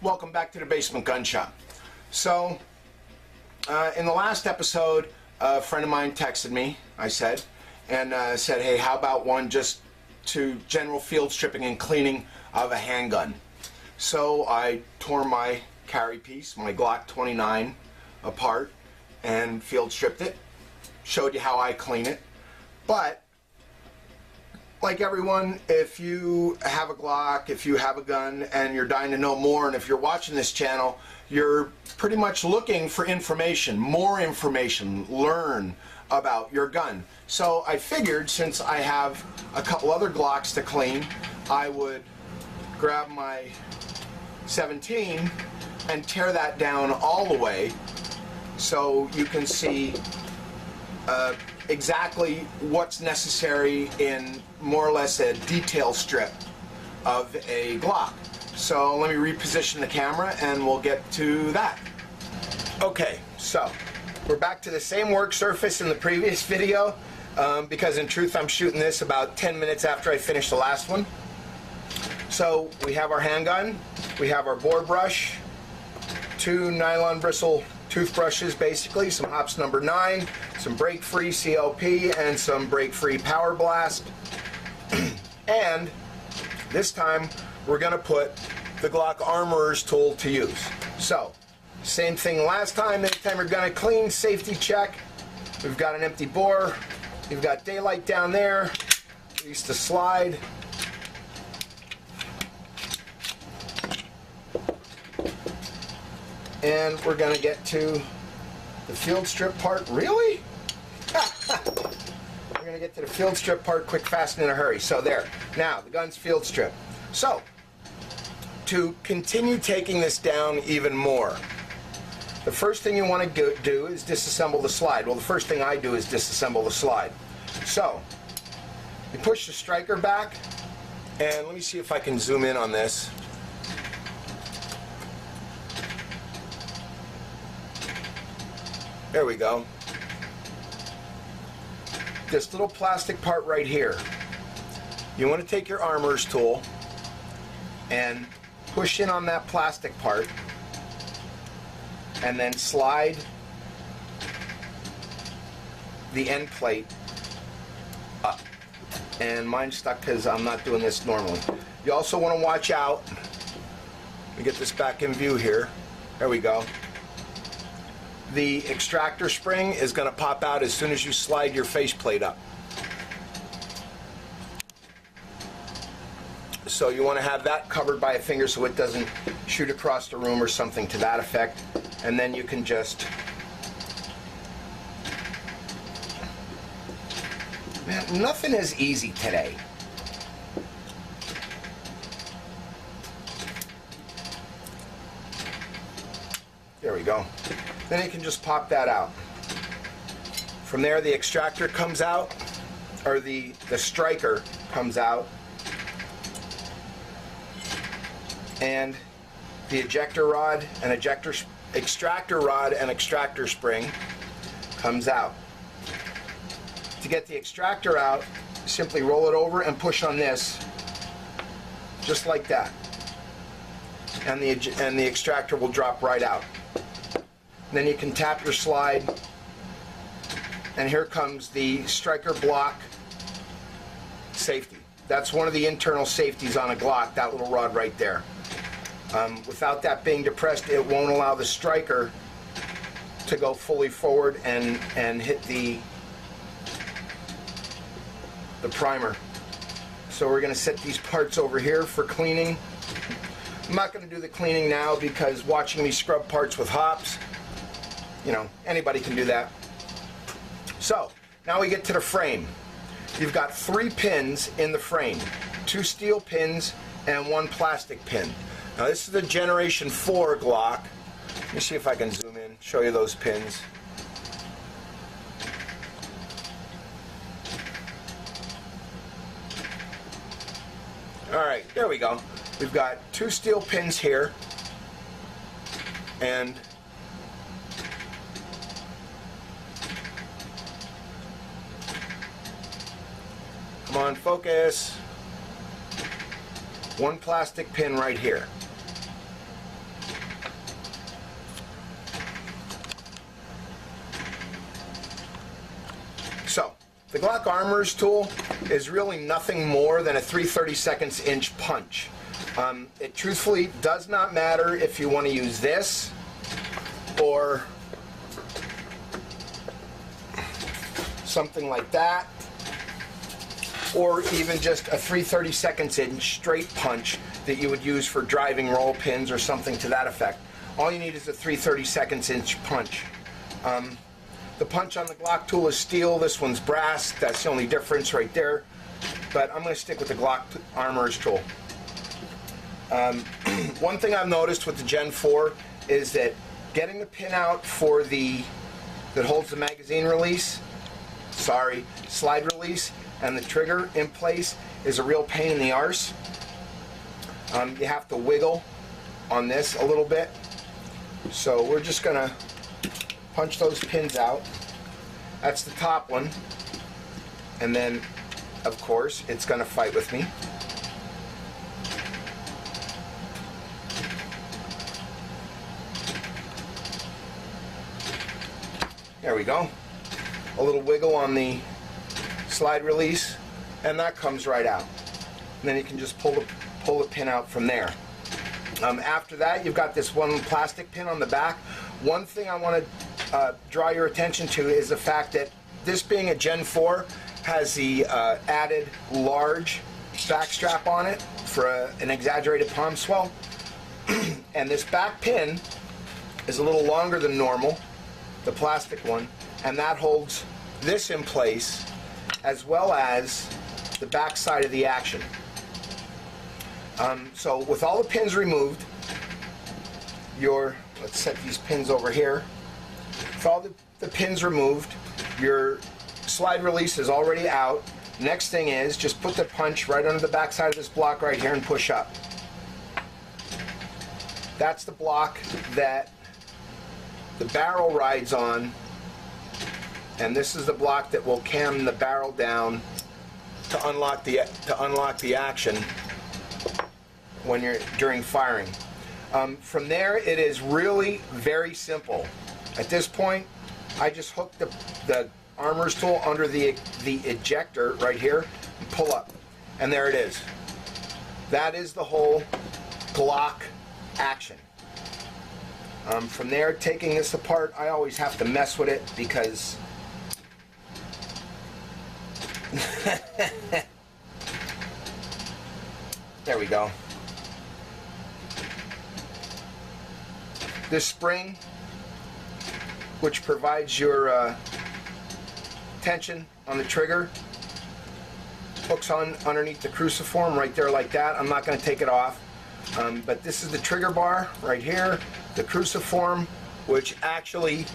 Welcome back to the Basement Gun Shop. So, in the last episode, a friend of mine texted me, said, hey, how about one just to general field stripping and cleaning of a handgun? So I tore my carry piece, my Glock 29, apart and field stripped it. Showed you how I clean it. But like everyone, if you have a Glock, if you have a gun and you're dying to know more, and if you're watching this channel, you're pretty much looking for information, more information, learn about your gun. So I figured since I have a couple other Glocks to clean, I would grab my 17 and tear that down all the way so you can see exactly what's necessary in more or less a detail strip of a Glock. So let me reposition the camera and we'll get to that. Okay, so we're back to the same work surface in the previous video because in truth I'm shooting this about 10 minutes after I finished the last one. So we have our handgun, we have our bore brush, 2 nylon bristle toothbrushes basically, some Hops number 9, some break-free CLP, and some break-free Power Blast. And this time we're going to put the Glock Armorer's tool to use. So, same thing last time. Anytime you're going to clean, safety check. We've got an empty bore. We've got daylight down there. Release the slide. And we're going to get to the field strip part. Really? We're going to get to the field strip part quick, fast, and in a hurry. So there. Now, the gun's field strip. So, to continue taking this down even more, the first thing you want to do is disassemble the slide. Well, the first thing I do is disassemble the slide. So, you push the striker back, and let me see if I can zoom in on this. There we go. This little plastic part right here. You want to take your armorer's tool and push in on that plastic part and then slide the end plate up. And mine's stuck because I'm not doing this normally. You also want to watch out. Let me get this back in view here. There we go. The extractor spring is going to pop out as soon as you slide your faceplate up. So you want to have that covered by a finger so it doesn't shoot across the room or something to that effect. And then you can just... Man, nothing is easy today. There we go. Then you can just pop that out. From there the extractor comes out, or the striker comes out, and the ejector rod and extractor rod and extractor spring comes out. To get the extractor out, simply roll it over and push on this, just like that, and the extractor will drop right out. Then you can tap your slide, and here comes the striker block safety. That's one of the internal safeties on a Glock, that little rod right there. Without that being depressed, it won't allow the striker to go fully forward and hit the primer. So we're going to set these parts over here for cleaning. I'm not going to do the cleaning now because watching me scrub parts with Hops, you know, anybody can do that. So, now we get to the frame. You've got 3 pins in the frame. 2 steel pins and 1 plastic pin. Now this is the Generation 4 Glock. Let me see if I can zoom in, show you those pins. Alright, there we go. We've got 2 steel pins here, and come on, focus. 1 plastic pin right here. The Glock Armorer's tool is really nothing more than a 3/32 inch punch. It truthfully does not matter if you want to use this or something like that, or even just a 3/32 inch straight punch that you would use for driving roll pins or something to that effect. All you need is a 3/32 inch punch. The punch on the Glock tool is steel, this one's brass. That's the only difference right there. But I'm going to stick with the Glock Armorer's tool. One thing I've noticed with the Gen 4 is that getting the pin out for that holds the magazine release, slide release, and the trigger in place is a real pain in the arse. You have to wiggle on this a little bit. So we're just going to punch those pins out. That's the top one. And then, of course, it's going to fight with me. There we go. A little wiggle on the slide release, and that comes right out. And then you can just pull the pin out from there. After that, you've got this one plastic pin on the back. One thing I want to draw your attention to is the fact that this being a Gen 4 has the added large back strap on it for an exaggerated palm swell. And this back pin is a little longer than normal, the plastic one, and that holds this in place as well as the back side of the action. So with all the pins removed, let's set these pins over here. With all the pins removed, your slide release is already out. Next thing is just put the punch right under the back side of this block right here and push up. That's the block that the barrel rides on, and this is the block that will cam the barrel down to unlock the action when you're during firing. From there, it is really very simple. At this point, I just hook the Armorer's tool under the ejector right here and pull up, and there it is. That is the whole Glock action. From there, taking this apart, I always have to mess with it because there we go. This spring, which provides your tension on the trigger, hooks on underneath the cruciform right there like that. I'm not going to take it off. But this is the trigger bar right here, the cruciform, which actually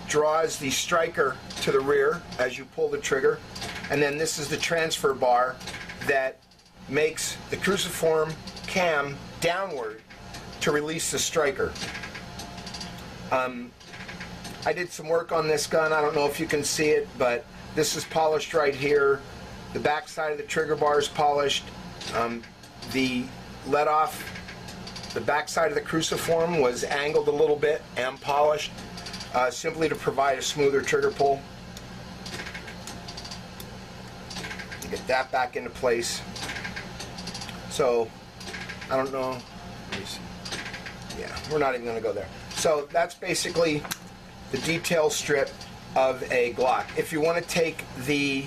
draws the striker to the rear as you pull the trigger. And then this is the transfer bar that makes the cruciform cam downward to release the striker. I did some work on this gun. I don't know if you can see it, but this is polished right here. The back side of the trigger bar is polished. The let off, the back side of the cruciform was angled a little bit and polished, simply to provide a smoother trigger pull. Get that back into place. So, I don't know. Yeah, we're not even going to go there. So that's basically the detail strip of a Glock. If you want to take the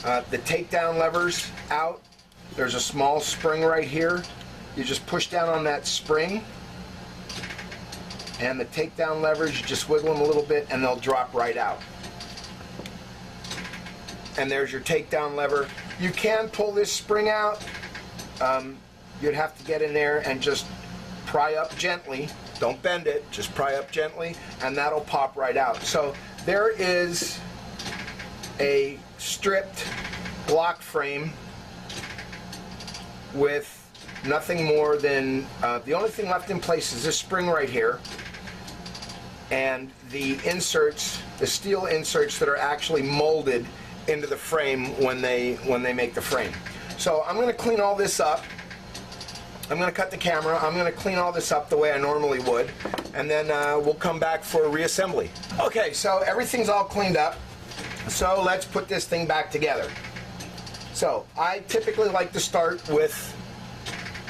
takedown levers out, there's a small spring right here. You just push down on that spring, and the takedown levers, you just wiggle them a little bit and they'll drop right out. And there's your takedown lever. You can pull this spring out. You'd have to get in there and just pry up gently. Don't bend it, just pry up gently, and that'll pop right out. So there is a stripped Glock frame with nothing more than, the only thing left in place is this spring right here, and the inserts, the steel inserts that are actually molded into the frame when they make the frame. So I'm going to clean all this up. I'm going to cut the camera. I'm going to clean all this up the way I normally would, and then we'll come back for reassembly. Okay, so everything's all cleaned up. So let's put this thing back together. So I typically like to start with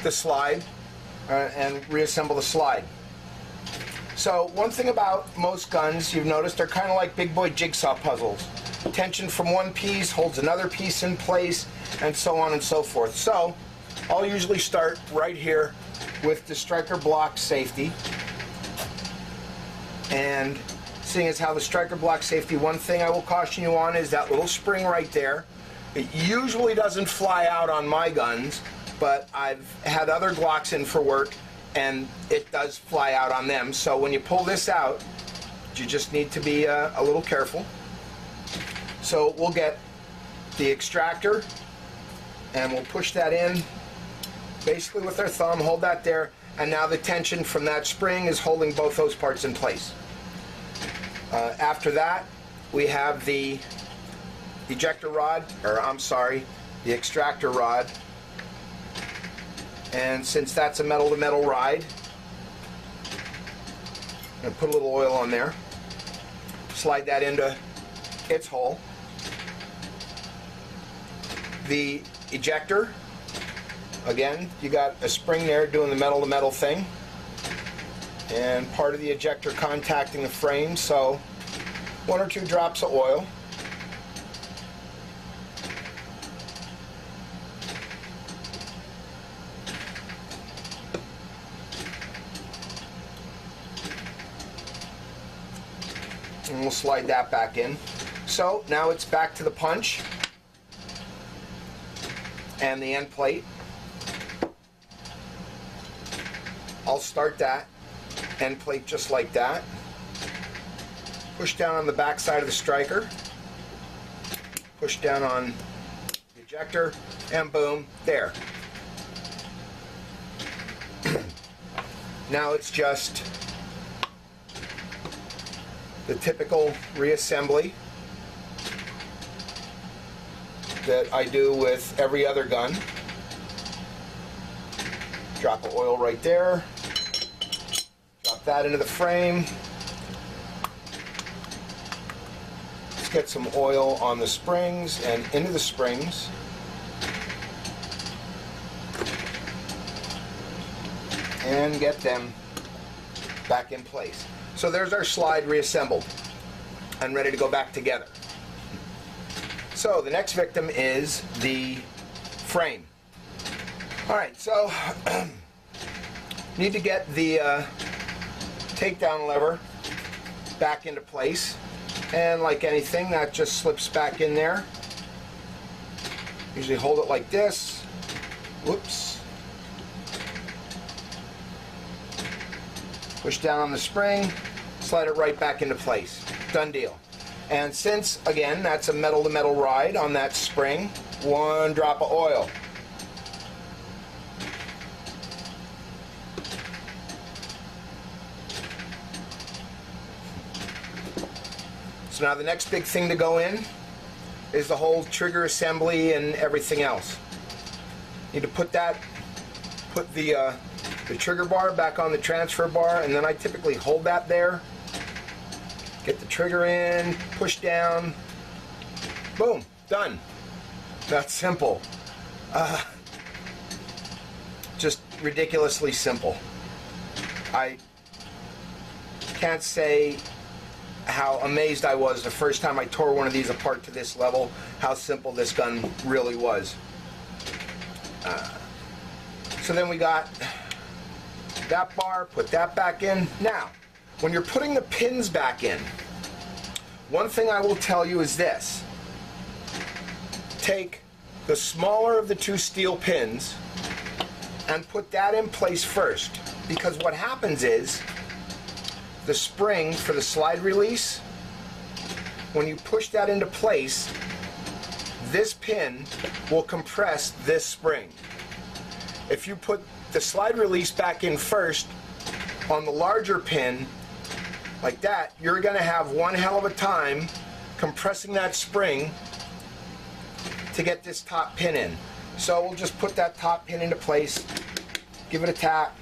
the slide and reassemble the slide. So one thing about most guns, you've noticed, they're kind of like big boy jigsaw puzzles. Tension from one piece holds another piece in place, and so on and so forth. So I'll usually start right here with the striker block safety. And seeing as how the striker block safety, one thing I will caution you on is that little spring right there. It usually doesn't fly out on my guns, but I've had other Glocks in for work and it does fly out on them. So when you pull this out, you just need to be a little careful. So we'll get the extractor and we'll push that in basically with our thumb, hold that there, and now the tension from that spring is holding both those parts in place. After that, we have the ejector rod, or I'm sorry, the extractor rod. And since that's a metal-to-metal ride, I'm going to put a little oil on there, slide that into its hole. The ejector, again, you got a spring there doing the metal-to-metal thing, and part of the ejector contacting the frame, so 1 or 2 drops of oil. And we'll slide that back in. So now it's back to the punch and the end plate. I'll start that end plate just like that. Push down on the back side of the striker. Push down on the ejector, and boom, there. Now it's just the typical reassembly that I do with every other gun. Drop of oil right there. Drop that into the frame. Let's get some oil on the springs and into the springs. And get them back in place. So there's our slide reassembled and ready to go back together. So the next victim is the frame. Alright, so need to get the takedown lever back into place, and like anything, that just slips back in there. Usually hold it like this. Whoops. Push down on the spring, slide it right back into place. Done deal. And since, again, that's a metal-to-metal ride on that spring, 1 drop of oil. So now the next big thing to go in is the whole trigger assembly and everything else. Need to put the trigger bar back on the transfer bar, and then I typically hold that there, get the trigger in, push down, boom, done. That's simple. Just ridiculously simple. I can't say how amazed I was the first time I tore one of these apart to this level, how simple this gun really was. So then we got that bar, put that back in. Now, when you're putting the pins back in, one thing I will tell you is this. Take the smaller of the 2 steel pins and put that in place first, because what happens is the spring for the slide release, when you push that into place, this pin will compress this spring. If you put the slide release back in first on the larger pin, like that, you're going to have one hell of a time compressing that spring to get this top pin in. So we'll just put that top pin into place, give it a tap,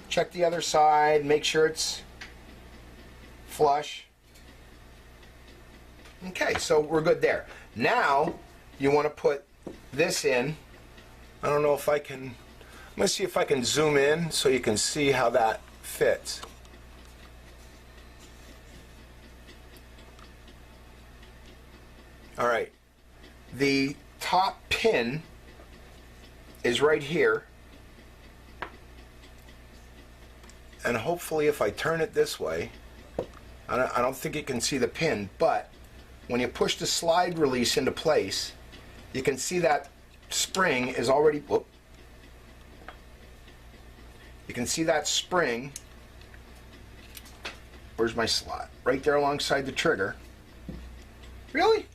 check the other side, make sure it's flush. Okay, so we're good there. Now you want to put this in. I don't know if I can, I'm going to see if I can zoom in so you can see how that fits. All right, the top pin is right here, and hopefully if I turn it this way, I don't think you can see the pin, but when you push the slide release into place, you can see that spring is already, whoop, you can see that spring, where's my slot? Right there alongside the trigger. Really?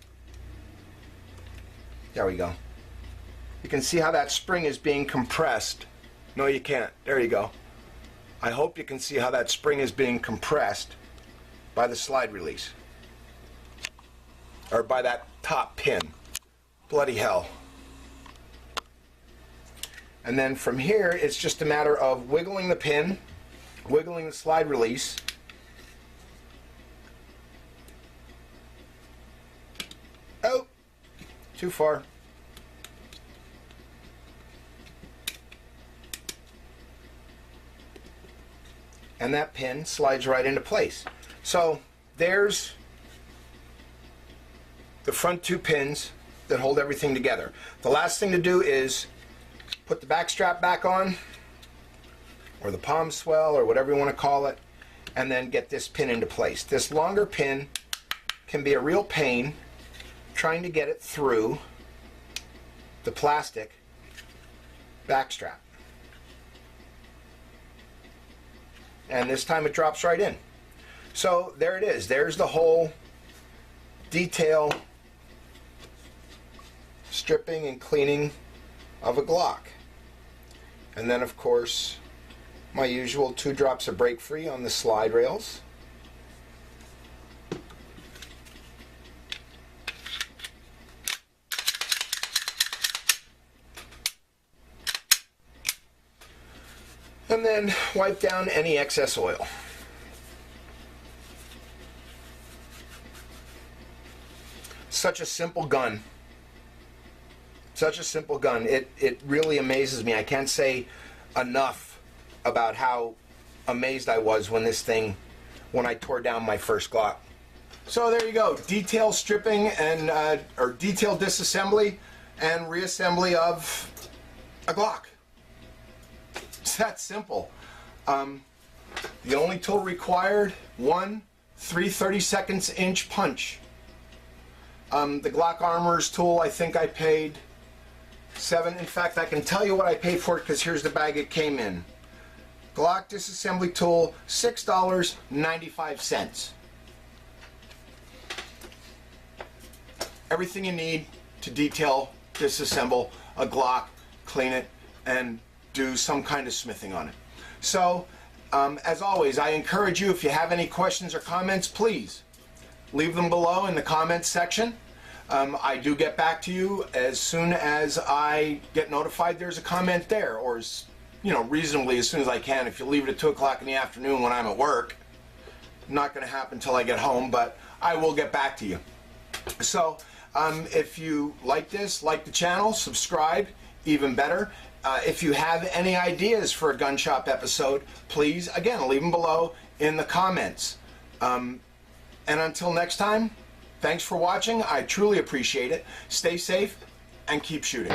There we go. You can see how that spring is being compressed. No, you can't. There you go. I hope you can see how that spring is being compressed by the slide release. Or by that top pin. Bloody hell. And then from here, it's just a matter of wiggling the pin, wiggling the slide release. Oh! Too far. And that pin slides right into place. So there's the front two pins that hold everything together. The last thing to do is put the back strap back on, or the palm swell, or whatever you want to call it, and then get this pin into place. This longer pin can be a real pain trying to get it through the plastic back strap. And this time it drops right in. So there it is. There's the whole detail stripping and cleaning of a Glock. And then of course my usual 2 drops of brake free on the slide rails. And then wipe down any excess oil. Such a simple gun. Such a simple gun. It really amazes me. I can't say enough about how amazed I was when I tore down my first Glock. So there you go. Detail stripping and or detail disassembly and reassembly of a Glock. It's that simple. The only tool required, 1 3/32 inch punch. The Glock Armor's tool, I think I paid $7. In fact, I can tell you what I paid for it because here's the bag it came in. Glock disassembly tool, $6.95. Everything you need to detail, disassemble a Glock, clean it, and do some kind of smithing on it. So, as always, I encourage you, if you have any questions or comments, please leave them below in the comments section. I do get back to you as soon as I get notified there's a comment there, or reasonably as soon as I can. If you leave it at 2 o'clock in the afternoon when I'm at work, not going to happen until I get home, but I will get back to you. So, if you like this, like the channel, subscribe, even better. If you have any ideas for a gun shop episode, please, again, leave them below in the comments. And until next time, thanks for watching. I truly appreciate it. Stay safe and keep shooting.